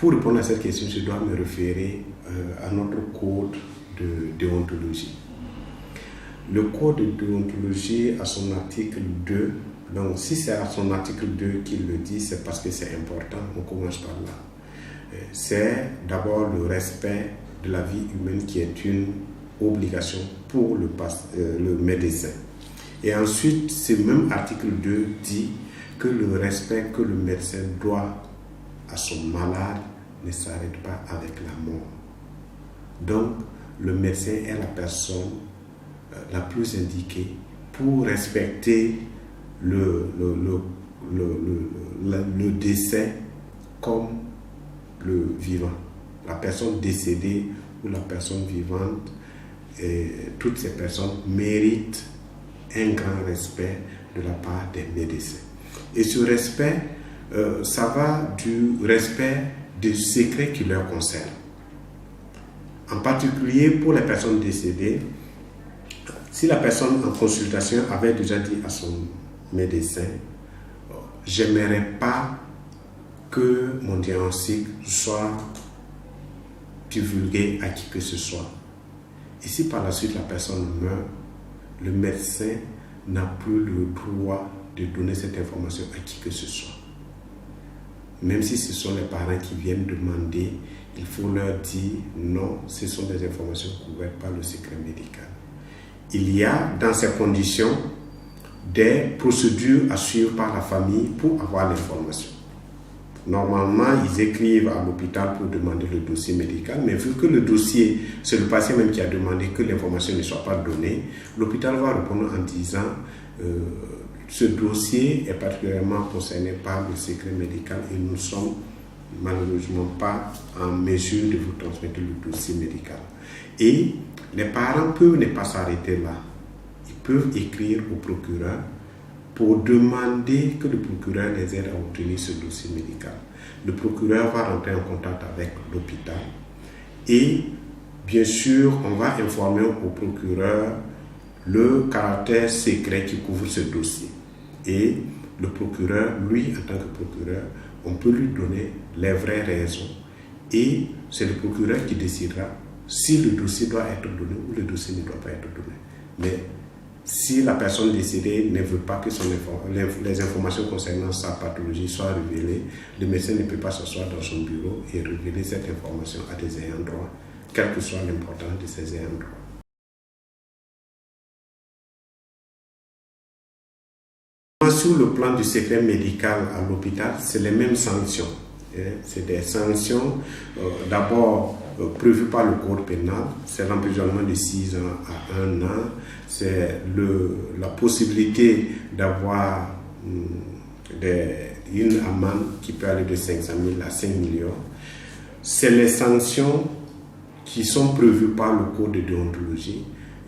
pour répondre à cette question, je dois me référer à notre code de déontologie. Le code de déontologie, à son article 2, donc si c'est à son article 2 qu'il le dit, c'est parce que c'est important, on commence par là. C'est d'abord le respect de la vie humaine qui est une obligation pour le médecin. Et ensuite, ce même article 2 dit que le respect que le médecin doit à son malade ne s'arrête pas avec la mort. Donc, le médecin est la personne la plus indiquée pour respecter le décès comme le vivant. La personne décédée ou la personne vivante, et toutes ces personnes méritent un grand respect de la part des médecins. Et ce respect, ça va du respect des secrets qui leur concernent. En particulier pour les personnes décédées, si la personne en consultation avait déjà dit à son médecin, j'aimerais pas que mon diagnostic soit divulgué à qui que ce soit. Et si par la suite la personne meurt, le médecin n'a plus le droit de donner cette information à qui que ce soit. Même si ce sont les parents qui viennent demander, il faut leur dire non, ce sont des informations couvertes par le secret médical. Il y a dans ces conditions des procédures à suivre par la famille pour avoir l'information. Normalement, ils écrivent à l'hôpital pour demander le dossier médical, mais vu que le dossier, c'est le patient même qui a demandé que l'information ne soit pas donnée, l'hôpital va répondre en disant ce dossier est particulièrement concerné par le secret médical et nous ne sommes malheureusement pas en mesure de vous transmettre le dossier médical. Et les parents peuvent ne pas s'arrêter là. Ils peuvent écrire au procureur pour demander que le procureur les aide à obtenir ce dossier médical. Le procureur va rentrer en contact avec l'hôpital et bien sûr, on va informer au procureur le caractère secret qui couvre ce dossier. Et le procureur, lui, en tant que procureur, on peut lui donner les vraies raisons. Et c'est le procureur qui décidera si le dossier doit être donné ou le dossier ne doit pas être donné. Mais si la personne décédée ne veut pas que les informations concernant sa pathologie soient révélées, le médecin ne peut pas s'asseoir dans son bureau et révéler cette information à des ayants droit, quelle que soit l'importance de ces ayants droit. Sur le plan du secret médical à l'hôpital, c'est les mêmes sanctions. C'est des sanctions d'abord prévues par le code pénal, c'est l'emprisonnement de 6 ans à 1 an, c'est la possibilité d'avoir une amende qui peut aller de 500 000 à 5 millions. C'est les sanctions qui sont prévues par le code de déontologie.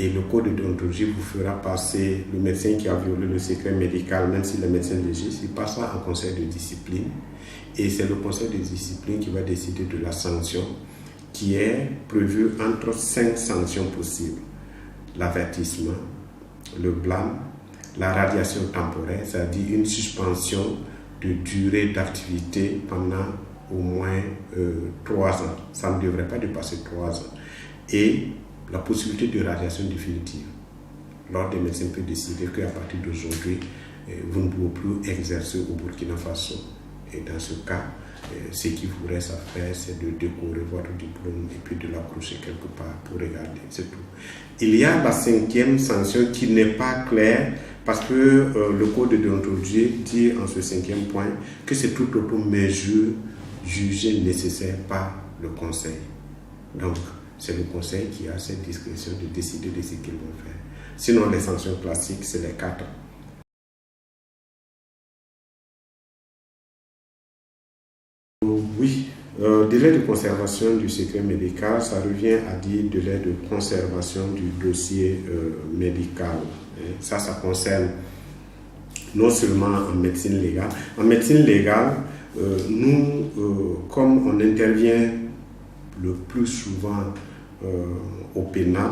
Et le code de déontologie vous fera passer le médecin qui a violé le secret médical, même si le médecin légiste, il passera en conseil de discipline. Et c'est le conseil de discipline qui va décider de la sanction qui est prévue entre 5 sanctions possibles. L'avertissement, le blâme, la radiation temporaire, c'est-à-dire une suspension de durée d'activité pendant au moins 3 ans. Ça ne devrait pas dépasser 3 ans. Et la possibilité de radiation définitive. L'ordre des médecins peut décider qu'à partir d'aujourd'hui, vous ne pouvez plus exercer au Burkina Faso. Et dans ce cas, ce qu'il vous reste à faire, c'est de décorer votre diplôme et puis de l'accrocher quelque part pour regarder, c'est tout. Il y a la 5e sanction qui n'est pas claire parce que le code de déontologie dit en ce 5e point que c'est toute autre mesure jugée nécessaire par le conseil. Donc, c'est le conseil qui a cette discrétion de décider de ce qu'ils vont faire. Sinon, les sanctions classiques, c'est les 4 ans. Oui, délai de conservation du secret médical, ça revient à dire délai de conservation du dossier médical. Ça concerne non seulement en médecine légale. En médecine légale, nous, comme on intervient le plus souvent au pénal,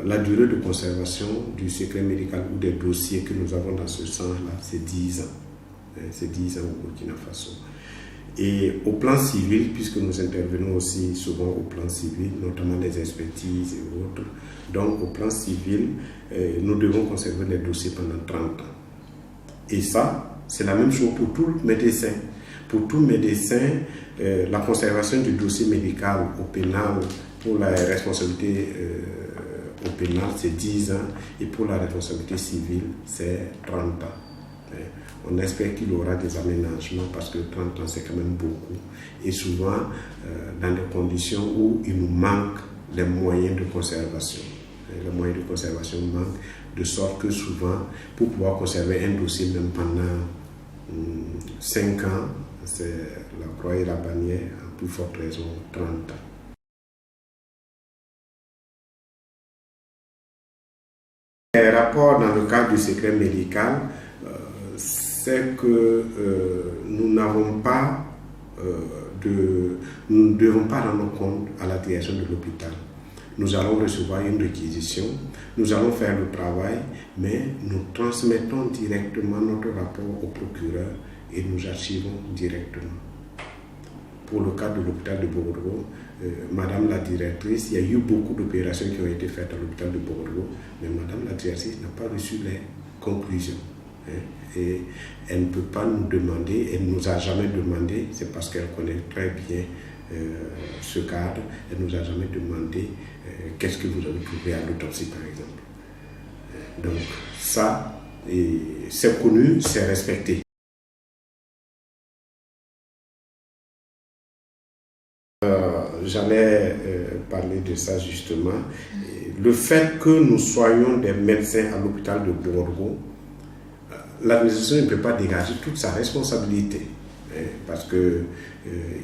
la durée de conservation du secret médical ou des dossiers que nous avons dans ce sens-là, c'est 10 ans. C'est 10 ans au Burkina Faso. Et au plan civil, puisque nous intervenons aussi souvent au plan civil, notamment les expertises et autres, donc au plan civil, nous devons conserver les dossiers pendant 30 ans. Et ça, c'est la même chose pour tout médecin. Pour tout médecin, la conservation du dossier médical au pénal, pour la responsabilité au pénal, c'est 10 ans, et pour la responsabilité civile, c'est 30 ans. On espère qu'il y aura des aménagements parce que 30 ans, c'est quand même beaucoup. Et souvent, dans des conditions où il nous manque les moyens de conservation. Les moyens de conservation manquent, de sorte que souvent, pour pouvoir conserver un dossier même pendant 5 ans, c'est la croix et la bannière, à plus forte raison, 30 ans. Les rapports dans le cadre du secret médical, c'est que nous n'avons pas nous ne devons pas rendre compte à la direction de l'hôpital. Nous allons recevoir une réquisition, nous allons faire le travail, mais nous transmettons directement notre rapport au procureur et nous archivons directement. Pour le cas de l'hôpital de Bordeaux, Madame la directrice, il y a eu beaucoup d'opérations qui ont été faites à l'hôpital de Bordeaux, mais Madame la directrice n'a pas reçu les conclusions. Et elle ne peut pas nous demander, elle ne nous a jamais demandé, c'est parce qu'elle connaît très bien ce cadre, elle ne nous a jamais demandé qu'est-ce que vous avez trouvé à l'autopsie par exemple. Donc ça, c'est connu, c'est respecté. J'allais parler de ça justement. Le fait que nous soyons des médecins à l'hôpital de Bordeaux, l'administration ne peut pas dégager toute sa responsabilité, parce que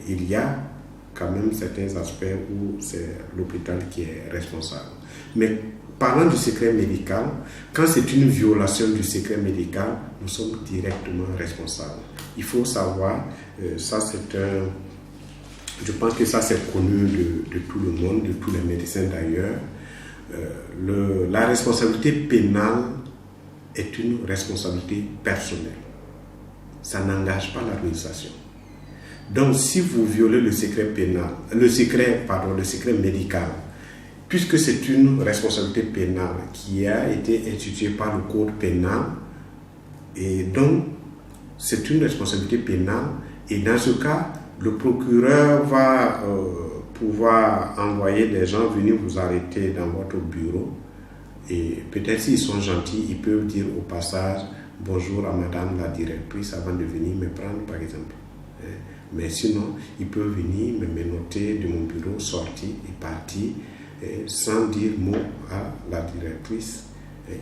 il y a quand même certains aspects où c'est l'hôpital qui est responsable. Mais parlant du secret médical, quand c'est une violation du secret médical, nous sommes directement responsables. Il faut savoir, ça c'est je pense que ça c'est connu de tout le monde, de tous les médecins d'ailleurs, la responsabilité pénale est une responsabilité personnelle. Ça n'engage pas l'administration. Donc, si vous violez le secret médical, puisque c'est une responsabilité pénale qui a été instituée par le code pénal, et donc c'est une responsabilité pénale, et dans ce cas, le procureur va pouvoir envoyer des gens venir vous arrêter dans votre bureau. Et peut-être s'ils sont gentils, ils peuvent dire au passage bonjour à madame la directrice avant de venir me prendre par exemple. Mais sinon, ils peuvent venir me menotter de mon bureau, sortir et partir sans dire mot à la directrice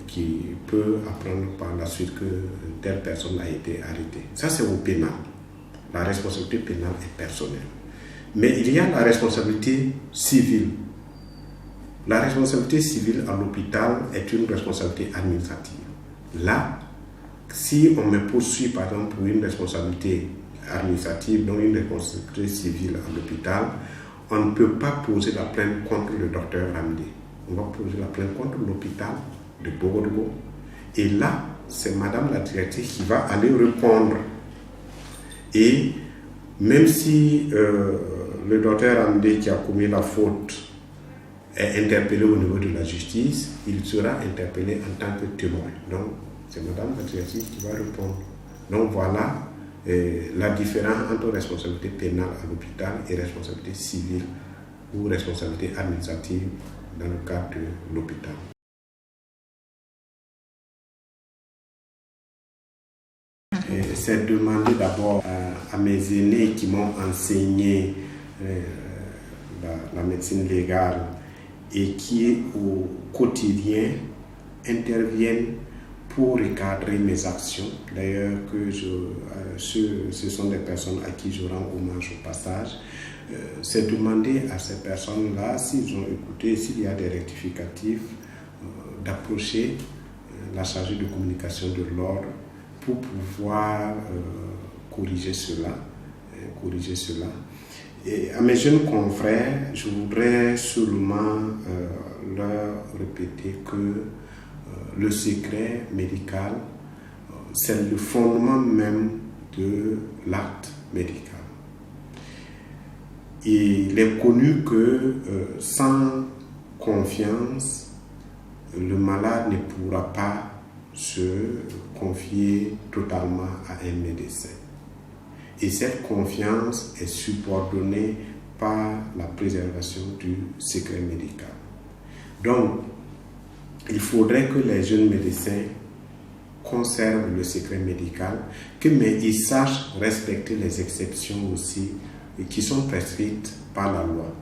qui peut apprendre par la suite que telle personne a été arrêtée. Ça c'est au pénal. La responsabilité pénale est personnelle. Mais il y a la responsabilité civile. La responsabilité civile à l'hôpital est une responsabilité administrative. Là, si on me poursuit par exemple pour une responsabilité administrative, donc une responsabilité civile à l'hôpital, on ne peut pas poser la plainte contre le docteur Ramdé. On va poser la plainte contre l'hôpital de Bordeaux. Et là, c'est madame la directrice qui va aller répondre. Et même si le docteur Ramdé qui a commis la faute est interpellé au niveau de la justice, il sera interpellé en tant que témoin. Donc, c'est madame la directrice qui va répondre. Donc, voilà la différence entre responsabilité pénale à l'hôpital et responsabilité civile ou responsabilité administrative dans le cadre de l'hôpital. C'est demander d'abord à mes aînés qui m'ont enseigné la médecine légale et qui au quotidien interviennent pour recadrer mes actions. D'ailleurs, ce sont des personnes à qui je rends hommage au passage. C'est demander à ces personnes-là, s'ils ont écouté, s'il y a des rectificatifs, d'approcher la chargée de communication de l'ordre pour pouvoir corriger cela. Et à mes jeunes confrères, je voudrais seulement leur répéter que le secret médical, c'est le fondement même de l'acte médical. il est connu que sans confiance, le malade ne pourra pas se confier totalement à un médecin. Et cette confiance est subordonnée par la préservation du secret médical. Donc, il faudrait que les jeunes médecins conservent le secret médical, mais ils sachent respecter les exceptions aussi qui sont prescrites par la loi.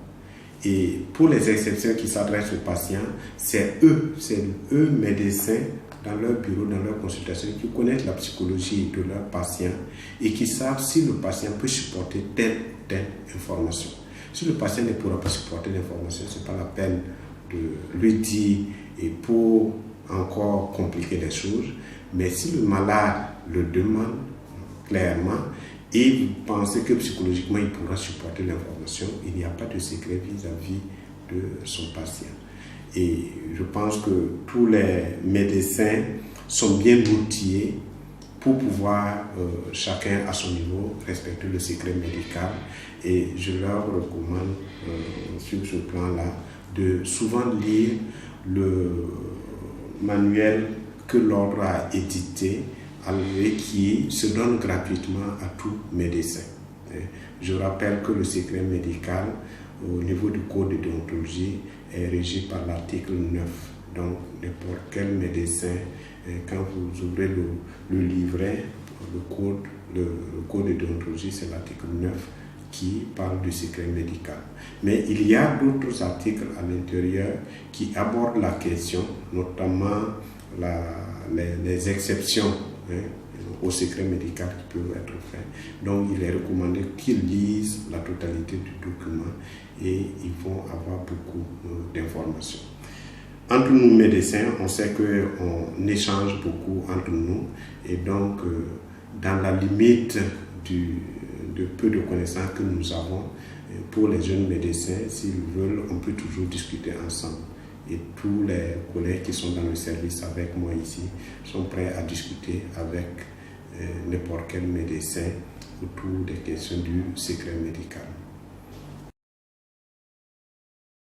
Et pour les exceptions qui s'adressent aux patients, c'est eux médecins, dans leur bureau, dans leur consultation, qui connaissent la psychologie de leur patient et qui savent si le patient peut supporter telle ou telle information. Si le patient ne pourra pas supporter l'information, ce n'est pas la peine de lui dire et pour encore compliquer les choses. Mais si le malade le demande clairement et vous pensez que psychologiquement il pourra supporter l'information, il n'y a pas de secret vis-à-vis de son patient. Et je pense que tous les médecins sont bien outillés pour pouvoir, chacun à son niveau, respecter le secret médical. Et je leur recommande, sur ce plan-là, de souvent lire le manuel que l'ordre a édité et qui se donne gratuitement à tout médecin. Je rappelle que le secret médical, au niveau du code de déontologie, est régi par l'article 9. Donc, n'importe quel médecin, quand vous ouvrez le livret, le code de déontologie, c'est l'article 9 qui parle du secret médical. Mais il y a d'autres articles à l'intérieur qui abordent la question, notamment les exceptions au secret médical qui peuvent être faites. Donc, il est recommandé qu'ils lisent la totalité du document et ils vont avoir beaucoup d'informations. Entre nous médecins, on sait qu'on échange beaucoup entre nous et donc, dans la limite de peu de connaissances que nous avons, pour les jeunes médecins, s'ils veulent, on peut toujours discuter ensemble. Et tous les collègues qui sont dans le service avec moi ici sont prêts à discuter avec n'importe quel médecin autour des questions du secret médical.